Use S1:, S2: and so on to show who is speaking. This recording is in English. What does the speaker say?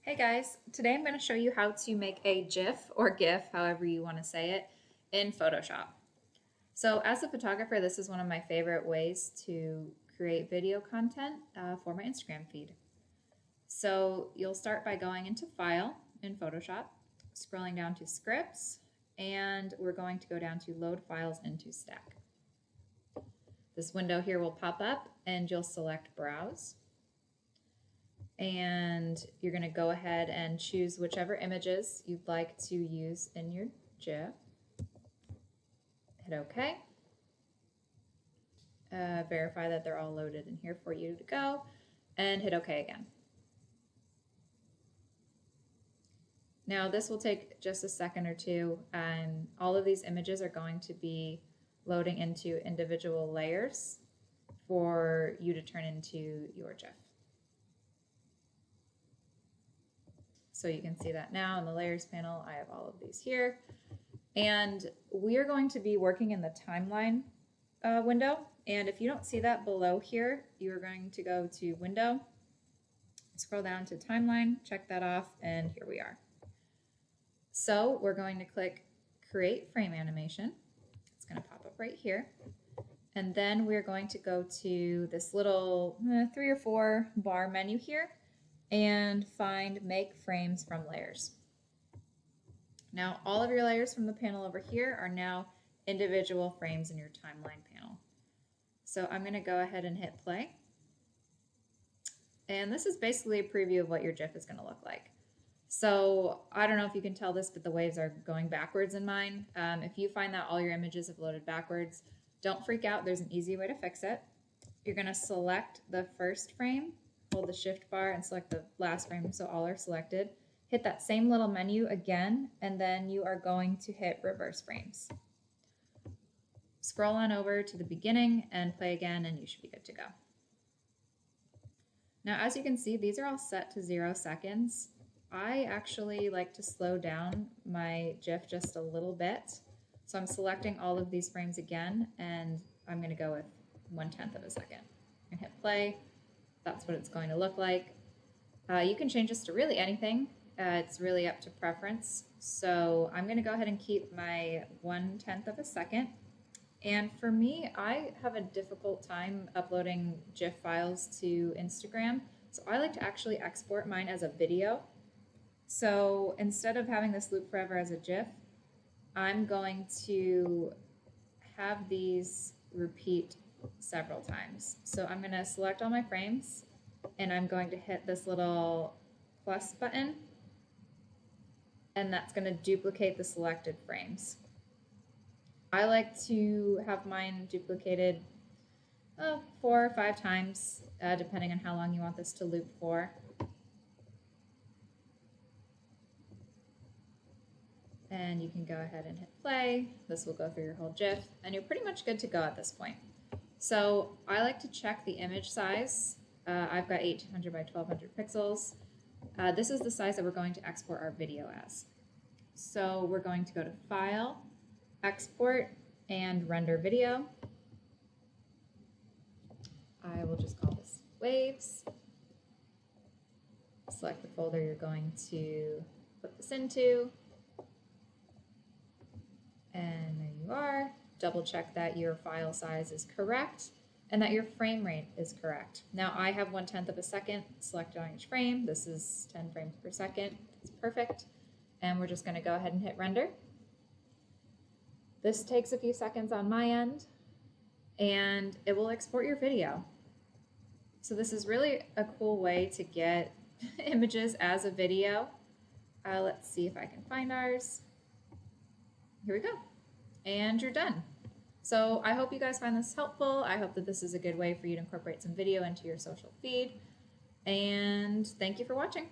S1: Hey guys, today I'm going to show you how to make a GIF or GIF, however you want to say it, in Photoshop. So as a photographer, this is one of my favorite ways to create video content for my Instagram feed. So you'll start by going into File in Photoshop, scrolling down to Scripts, and we're going to go down to Load Files into Stack. This window here will pop up and you'll select Browse. And you're going to go ahead and choose whichever images you'd like to use in your GIF. Hit OK. Verify that they're all loaded in here for you to go, and hit OK again. Now this will take just a second or two, and all of these images are going to be loading into individual layers for you to turn into your GIF. So you can see that now in the layers panel. I have all of these here. And we are going to be working in the timeline window. And if you don't see that below here, you're going to go to Window, scroll down to Timeline, check that off, and here we are. So we're going to click Create Frame Animation. It's going to pop up right here. And then we're going to go to this little 3 or 4 bar menu here and find Make Frames from Layers. Now all of your layers from the panel over here are now individual frames in your timeline panel. So I'm going to go ahead and hit play. And this is basically a preview of what your GIF is going to look like. So I don't know if you can tell this, but the waves are going backwards in mine. If you find that all your images have loaded backwards, don't freak out. There's an easy way to fix it. You're going to select the first frame, hold the shift bar and select the last frame so all are selected. Hit that same little menu again, and then you are going to hit reverse frames. Scroll on over to the beginning and play again, and you should be good to go. Now, as you can see, these are all set to 0 seconds. I actually like to slow down my GIF just a little bit. So I'm selecting all of these frames again, and I'm going to go with 1/10 of a second. And hit play. That's what it's going to look like. You can change this to really anything. It's really up to preference. So I'm going to go ahead and keep my 1/10 of a second. And for me, I have a difficult time uploading GIF files to Instagram. So I like to actually export mine as a video. So instead of having this loop forever as a GIF, I'm going to have these repeat several times. So I'm going to select all my frames and I'm going to hit this little plus button, and that's going to duplicate the selected frames. I like to have mine duplicated 4 or 5 times, depending on how long you want this to loop for. And you can go ahead and hit play. This will go through your whole GIF, and you're pretty much good to go at this point. So I like to check the image size. I've got 1800 by 1200 pixels. This is the size that we're going to export our video as. So we're going to go to File, Export, and Render Video. I will just call this Waves. Select the folder you're going to put this into. And there you are. Double check that your file size is correct and that your frame rate is correct. Now I have 1/10 of a second selected on each frame. This is 10 frames per second. It's perfect. And we're just going to go ahead and hit render. This takes a few seconds on my end, and it will export your video. So this is really a cool way to get images as a video. Let's see if I can find ours. Here we go. And you're done. So I hope you guys find this helpful. I hope that this is a good way for you to incorporate some video into your social feed. And thank you for watching.